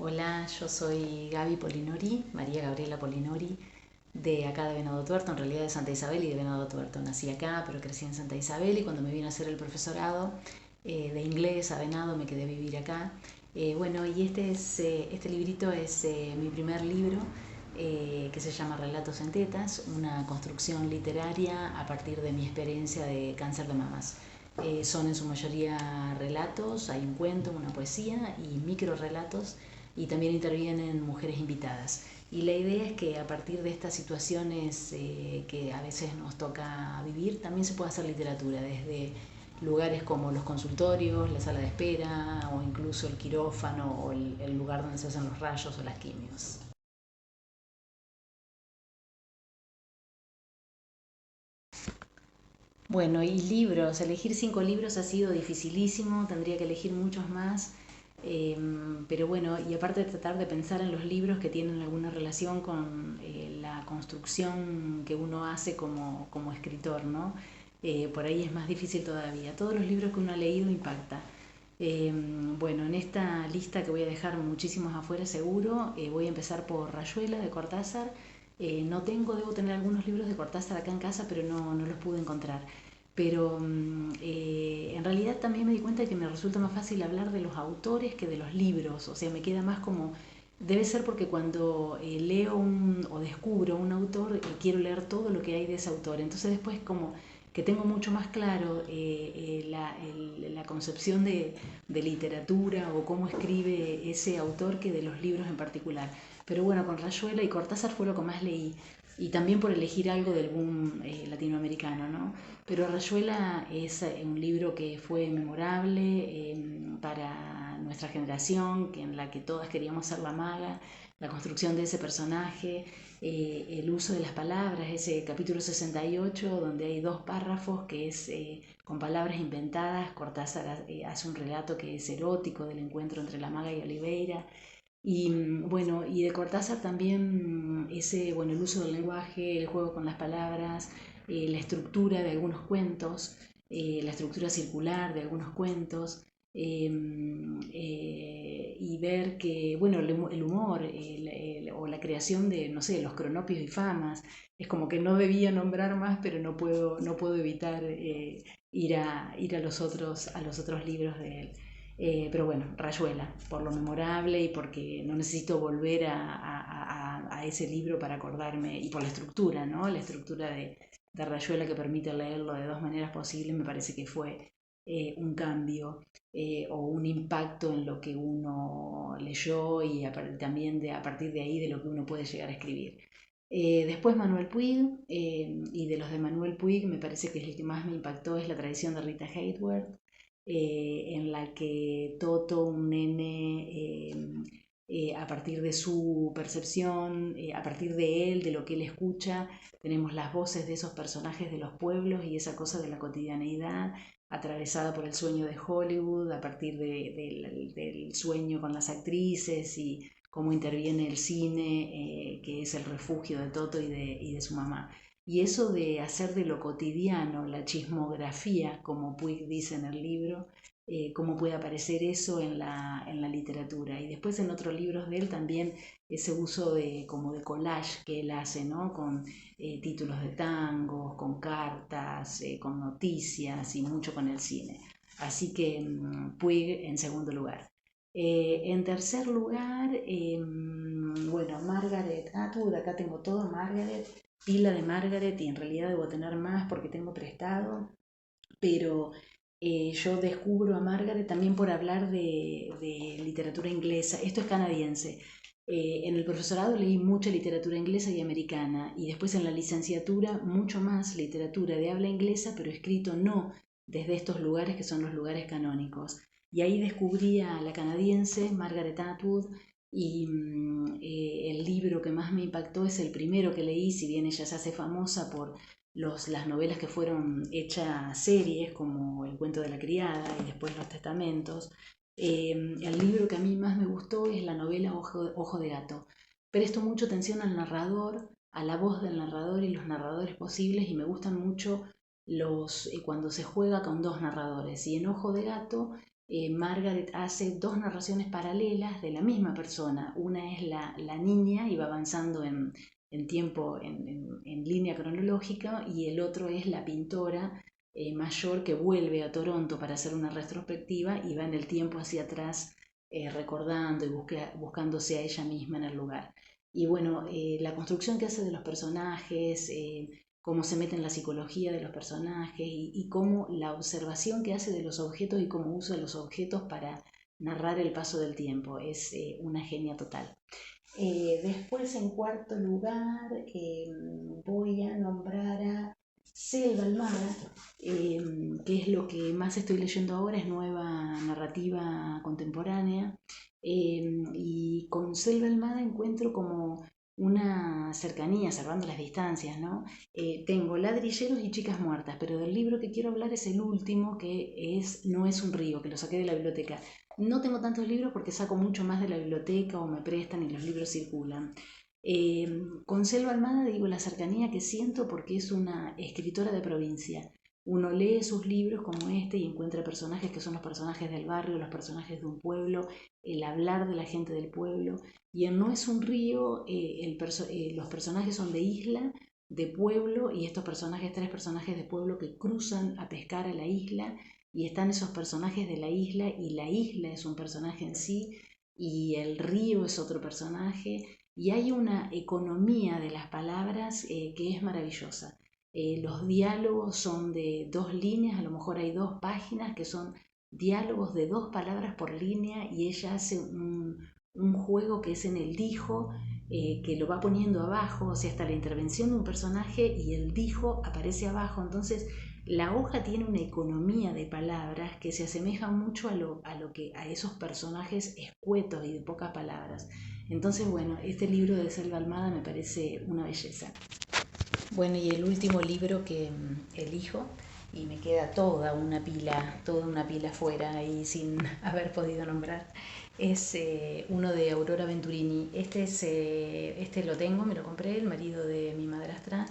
Hola, yo soy Gaby Polinori, María Gabriela Polinori, de acá de Venado Tuerto, en realidad de Santa Isabel y de Venado Tuerto. Nací acá, pero crecí en Santa Isabel y cuando me vine a hacer el profesorado de inglés a Venado me quedé a vivir acá. Bueno, y este librito es mi primer libro que se llama Relatos en Tetas, una construcción literaria a partir de mi experiencia de cáncer de mamas. Son en su mayoría relatos, hay un cuento, una poesía y micro relatos y también intervienen mujeres invitadas. Y la idea es que a partir de estas situaciones que a veces nos toca vivir, también se puede hacer literatura, desde lugares como los consultorios, la sala de espera o incluso el quirófano o el lugar donde se hacen los rayos o las quimios. Bueno, y libros, elegir 5 libros ha sido dificilísimo, tendría que elegir muchos más, pero bueno, y aparte de tratar de pensar en los libros que tienen alguna relación con la construcción que uno hace como escritor, ¿no? Por ahí es más difícil todavía. Todos los libros que uno ha leído impacta. Bueno, en esta lista que voy a dejar muchísimos afuera seguro, voy a empezar por Rayuela de Cortázar. No tengo, debo tener algunos libros de Cortázar acá en casa, pero no los pude encontrar. Pero en realidad también me di cuenta de que me resulta más fácil hablar de los autores que de los libros. O sea, me queda más como... Debe ser porque cuando leo o descubro un autor, quiero leer todo lo que hay de ese autor. Entonces después como que tengo mucho más claro la concepción de literatura o cómo escribe ese autor que de los libros en particular. Pero bueno, con Rayuela y Cortázar fue lo que más leí. Y también por elegir algo del boom latinoamericano, ¿no? Pero Rayuela es un libro que fue memorable para nuestra generación, en la que todas queríamos ser la maga, la construcción de ese personaje, el uso de las palabras, ese capítulo 68 donde hay 2 párrafos que es con palabras inventadas. Cortázar hace un relato que es erótico del encuentro entre la maga y Oliveira. Y bueno, y de Cortázar también bueno, el uso del lenguaje, el juego con las palabras, la estructura de algunos cuentos, la estructura circular de algunos cuentos, y ver que, bueno, el humor o la creación de, no sé, los cronopios y famas, es como que no debía nombrar más, pero no puedo evitar ir a los otros libros de él. Pero bueno, Rayuela, por lo memorable y porque no necesito volver a ese libro para acordarme, y por la estructura, ¿no? La estructura de Rayuela que permite leerlo de 2 maneras posibles, me parece que fue un cambio o un impacto en lo que uno leyó y también a partir de ahí de lo que uno puede llegar a escribir. Después Manuel Puig, y de los de Manuel Puig me parece que el que más me impactó es La tradición de Rita Hayworth, en la que Toto, un nene, a partir de su percepción, a partir de él, de lo que él escucha, tenemos las voces de esos personajes de los pueblos y esa cosa de la cotidianeidad atravesada por el sueño de Hollywood, a partir del sueño con las actrices y cómo interviene el cine, que es el refugio de Toto y de su mamá. Y eso de hacer de lo cotidiano la chismografía, como Puig dice en el libro, cómo puede aparecer eso en la literatura. Y después en otros libros de él también ese uso como de collage que él hace, ¿no? Con títulos de tangos, con cartas, con noticias y mucho con el cine. Así que Puig en segundo lugar. En tercer lugar, bueno, Margaret Atwood, acá tengo todo, Margaret, pila de Margaret, y en realidad debo tener más porque tengo prestado, pero yo descubro a Margaret también por hablar de literatura inglesa. Esto es canadiense. En el profesorado leí mucha literatura inglesa y americana, y después en la licenciatura mucho más literatura de habla inglesa, pero escrito no desde estos lugares que son los lugares canónicos. Y ahí descubrí a la canadiense Margaret Atwood, y el libro que más me impactó es el primero que leí, si bien ella se hace famosa por las novelas que fueron hechas series, como El cuento de la criada y después Los testamentos. El libro que a mí más me gustó es la novela Ojo de Gato. Presto mucho atención al narrador, a la voz del narrador y los narradores posibles, y me gustan mucho cuando se juega con 2 narradores. Y en Ojo de Gato Margaret hace dos narraciones paralelas de la misma persona. Una es la niña y va avanzando en tiempo, en línea cronológica, y el otro es la pintora mayor que vuelve a Toronto para hacer una retrospectiva y va en el tiempo hacia atrás recordando y buscándose a ella misma en el lugar. Y bueno, la construcción que hace de los personajes, cómo se mete en la psicología de los personajes y cómo la observación que hace de los objetos y cómo usa los objetos para narrar el paso del tiempo. Es una genia total. Después, en cuarto lugar, voy a nombrar a Selva Almada, que es lo que más estoy leyendo ahora, es nueva narrativa contemporánea. Y con Selva Almada encuentro como una cercanía, salvando las distancias, ¿no? Tengo Ladrilleros y Chicas Muertas, pero del libro que quiero hablar es el último, que No es un río, que lo saqué de la biblioteca. No tengo tantos libros porque saco mucho más de la biblioteca o me prestan y los libros circulan. Con Selva Almada digo la cercanía que siento porque es una escritora de provincia. Uno lee sus libros como este y encuentra personajes que son los personajes del barrio, los personajes de un pueblo, el hablar de la gente del pueblo. Y en No es un río, los personajes son de isla, de pueblo, y estos personajes, tres personajes de pueblo que cruzan a pescar a la isla, y están esos personajes de la isla es un personaje en sí, y el río es otro personaje, y hay una economía de las palabras que es maravillosa. Los diálogos son de dos líneas, a lo mejor hay dos páginas que son diálogos de dos palabras por línea, y ella hace un juego que es en el dijo, que lo va poniendo abajo, o sea, hasta la intervención de un personaje y el dijo aparece abajo. Entonces la hoja tiene una economía de palabras que se asemeja mucho a esos personajes escuetos y de pocas palabras. Entonces, bueno, este libro de Selva Almada me parece una belleza. Bueno, y el último libro que elijo, y me queda toda una pila fuera ahí sin haber podido nombrar, es uno de Aurora Venturini. Este lo tengo, me lo compré, el marido de mi madrastra.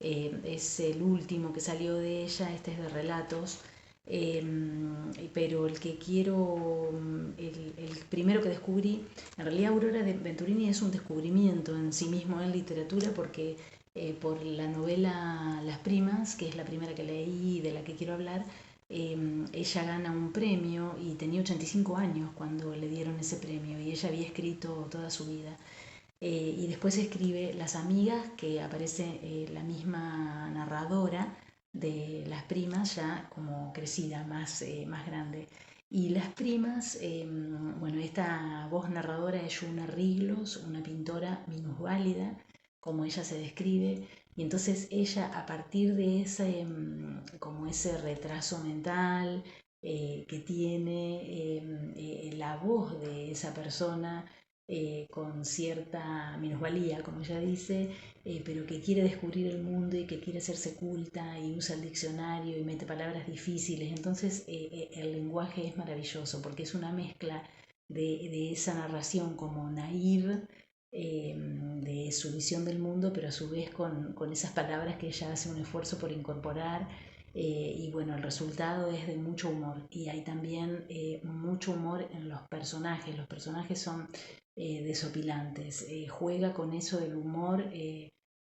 Es el último que salió de ella, este es de relatos. Pero el que quiero, el primero que descubrí, en realidad Aurora Venturini es un descubrimiento en sí mismo en literatura, porque por la novela Las Primas, que es la primera que leí y de la que quiero hablar, ella gana un premio y tenía 85 años cuando le dieron ese premio, y ella había escrito toda su vida. Y después escribe Las Amigas, que aparece la misma narradora de Las Primas, ya como crecida, más grande. Y Las Primas, bueno, esta voz narradora es Yuna Riglos, una pintora minusválida, como ella se describe, y entonces ella, a partir de como ese retraso mental que tiene, la voz de esa persona, con cierta minusvalía, como ella dice, pero que quiere descubrir el mundo y que quiere hacerse culta y usa el diccionario y mete palabras difíciles. Entonces el lenguaje es maravilloso porque es una mezcla de esa narración como naïve, de su visión del mundo, pero a su vez con esas palabras que ella hace un esfuerzo por incorporar. Y bueno, el resultado es de mucho humor, y hay también mucho humor en los personajes son desopilantes, juega con eso del humor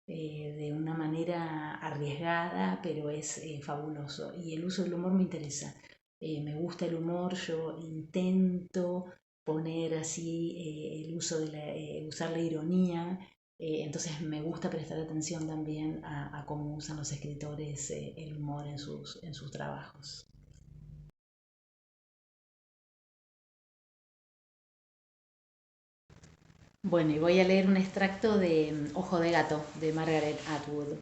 de una manera arriesgada, pero es fabuloso, y el uso del humor me interesa. Me gusta el humor, yo intento poner así usar la ironía, entonces me gusta prestar atención también a cómo usan los escritores el humor en sus trabajos. Bueno, y voy a leer un extracto de Ojo de Gato, de Margaret Atwood.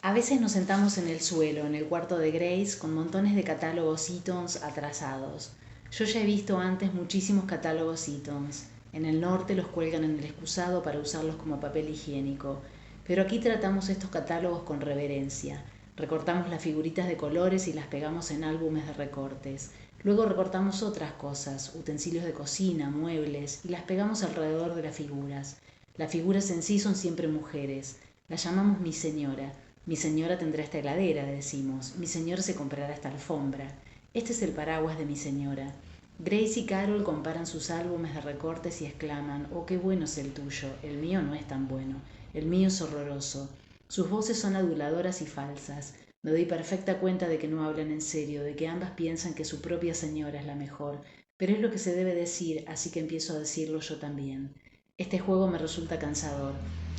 A veces nos sentamos en el suelo, en el cuarto de Grace, con montones de catálogos Eatons atrasados. Yo ya he visto antes muchísimos catálogos Eatons. En el norte los cuelgan en el excusado para usarlos como papel higiénico. Pero aquí tratamos estos catálogos con reverencia. Recortamos las figuritas de colores y las pegamos en álbumes de recortes. Luego recortamos otras cosas, utensilios de cocina, muebles, y las pegamos alrededor de las figuras. Las figuras en sí son siempre mujeres. Las llamamos mi señora. Mi señora tendrá esta heladera, decimos. Mi señor se comprará esta alfombra. Este es el paraguas de mi señora. Grace y Carol comparan sus álbumes de recortes y exclaman: «Oh, qué bueno es el tuyo, el mío no es tan bueno, el mío es horroroso». Sus voces son aduladoras y falsas. Me doy perfecta cuenta de que no hablan en serio, de que ambas piensan que su propia señora es la mejor, pero es lo que se debe decir, así que empiezo a decirlo yo también. Este juego me resulta cansador.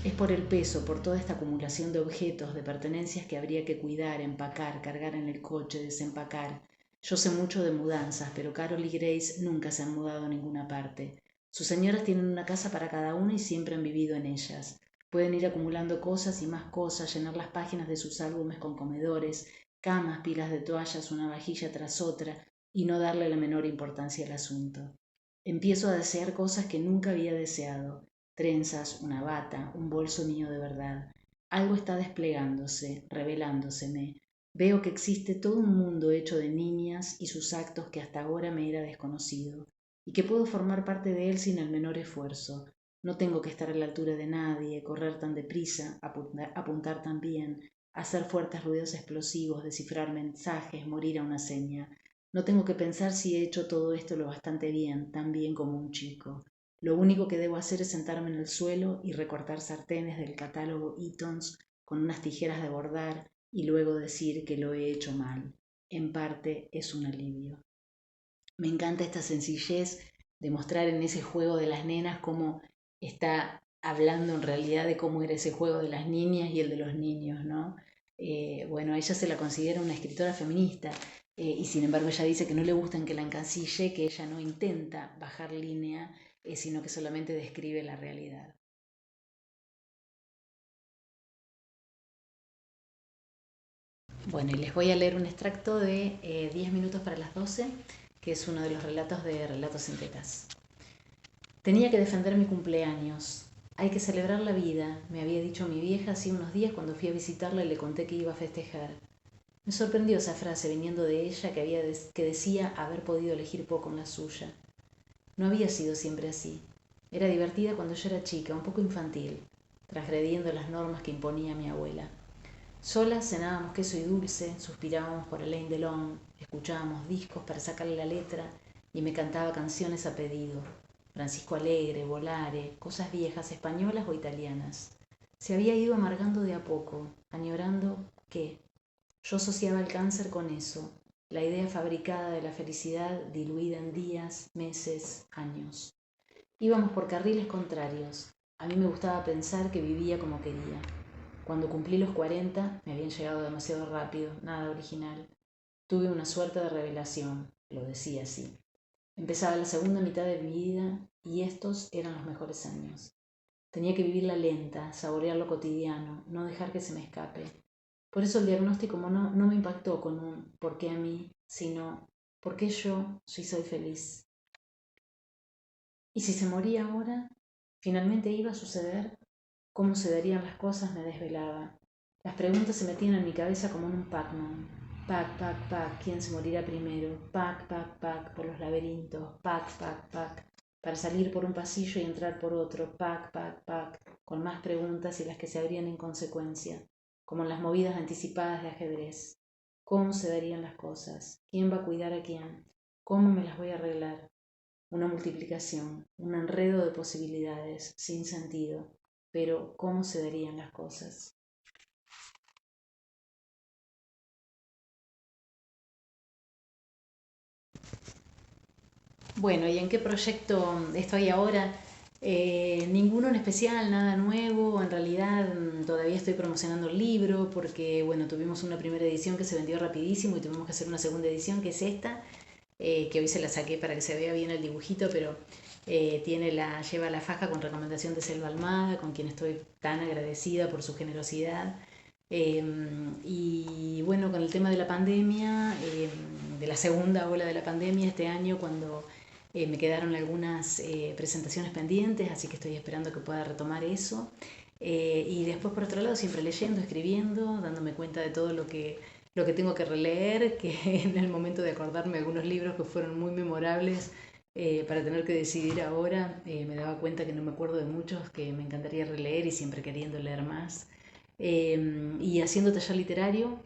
Es por el peso, por toda esta acumulación de objetos, de pertenencias que habría que cuidar, empacar, cargar en el coche, desempacar. Yo sé mucho de mudanzas, pero Carol y Grace nunca se han mudado a ninguna parte. Sus señoras tienen una casa para cada una y siempre han vivido en ellas. Pueden ir acumulando cosas y más cosas, llenar las páginas de sus álbumes con comedores, camas, pilas de toallas, una vajilla tras otra, y no darle la menor importancia al asunto. Empiezo a desear cosas que nunca había deseado: trenzas, una bata, un bolso mío de verdad. Algo está desplegándose, revelándoseme. Veo que existe todo un mundo hecho de niñas y sus actos que hasta ahora me era desconocido, y que puedo formar parte de él sin el menor esfuerzo. No tengo que estar a la altura de nadie, correr tan deprisa, apuntar tan bien, hacer fuertes ruidos explosivos, descifrar mensajes, morir a una seña. No tengo que pensar si he hecho todo esto lo bastante bien, tan bien como un chico. Lo único que debo hacer es sentarme en el suelo y recortar sartenes del catálogo Eaton's con unas tijeras de bordar y luego decir que lo he hecho mal. En parte es un alivio. Me encanta esta sencillez de mostrar en ese juego de las nenas cómo está hablando en realidad de cómo era ese juego de las niñas y el de los niños, ¿no? Bueno, a ella se la considera una escritora feminista, y sin embargo ella dice que no le gustan que la encasille, que ella no intenta bajar línea, sino que solamente describe la realidad. Bueno, y les voy a leer un extracto de 10 minutos para las 12, que es uno de los relatos de Relatos en Tetas. Tenía que defender mi cumpleaños. Hay que celebrar la vida, me había dicho mi vieja hace unos días cuando fui a visitarla y le conté que iba a festejar. Me sorprendió esa frase viniendo de ella que decía haber podido elegir poco en la suya. No había sido siempre así. Era divertida cuando yo era chica, un poco infantil, transgrediendo las normas que imponía mi abuela. Solas cenábamos queso y dulce, suspirábamos por Alain Delon, escuchábamos discos para sacarle la letra y me cantaba canciones a pedido: Francisco Alegre, Volare, cosas viejas españolas o italianas. Se había ido amargando de a poco, añorando ¿qué? Yo asociaba el cáncer con eso, la idea fabricada de la felicidad diluida en días, meses, años. Íbamos por carriles contrarios. A mí me gustaba pensar que vivía como quería. Cuando cumplí los 40, me habían llegado demasiado rápido, nada original. Tuve una suerte de revelación, lo decía así. Empezaba la segunda mitad de mi vida y estos eran los mejores años. Tenía que vivirla lenta, saborear lo cotidiano, no dejar que se me escape. Por eso el diagnóstico no me impactó con un ¿por qué a mí?, sino ¿por qué yo si soy feliz? ¿Y si se moría ahora? ¿Finalmente iba a suceder? ¿Cómo se darían las cosas? Me desvelaba. Las preguntas se metían en mi cabeza como en un Pac-Man. Pac, pac, pac, ¿quién se morirá primero? Pac, pac, pac, por los laberintos. Pac, pac, pac, para salir por un pasillo y entrar por otro. Pac, pac, pac, con más preguntas y las que se abrían en consecuencia, como en las movidas anticipadas de ajedrez. ¿Cómo se darían las cosas? ¿Quién va a cuidar a quién? ¿Cómo me las voy a arreglar? Una multiplicación, un enredo de posibilidades, sin sentido. Pero, ¿cómo se darían las cosas? Bueno, ¿y en qué proyecto estoy ahora? Ninguno en especial, nada nuevo. En realidad todavía estoy promocionando el libro porque, bueno, tuvimos una primera edición que se vendió rapidísimo y tuvimos que hacer una segunda edición que es esta, que hoy se la saqué para que se vea bien el dibujito, pero lleva la faja con recomendación de Selva Almada, con quien estoy tan agradecida por su generosidad. Y bueno, con el tema de la pandemia, de la segunda ola de la pandemia este año, cuando me quedaron algunas presentaciones pendientes, así que estoy esperando que pueda retomar eso. Y después, por otro lado, siempre leyendo, escribiendo, dándome cuenta de todo lo que tengo que releer, que en el momento de acordarme de algunos libros que fueron muy memorables, para tener que decidir ahora, me daba cuenta que no me acuerdo de muchos que me encantaría releer y siempre queriendo leer más. Y haciendo taller literario,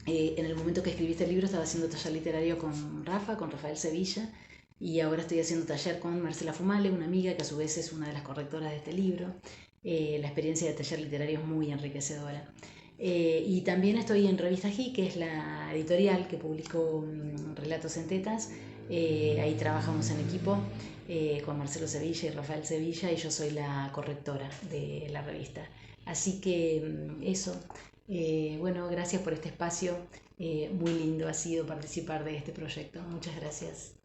En el momento que escribí este libro estaba haciendo taller literario con Rafael Sevilla, y ahora estoy haciendo taller con Marcela Fumale, una amiga que a su vez es una de las correctoras de este libro. La experiencia de taller literario es muy enriquecedora. Y también estoy en Revista G, que es la editorial que publicó Relatos en Tetas. Ahí trabajamos en equipo con Marcelo Sevilla y Rafael Sevilla, y yo soy la correctora de la revista. Así que eso. Bueno, gracias por este espacio. Muy lindo ha sido participar de este proyecto. Muchas gracias.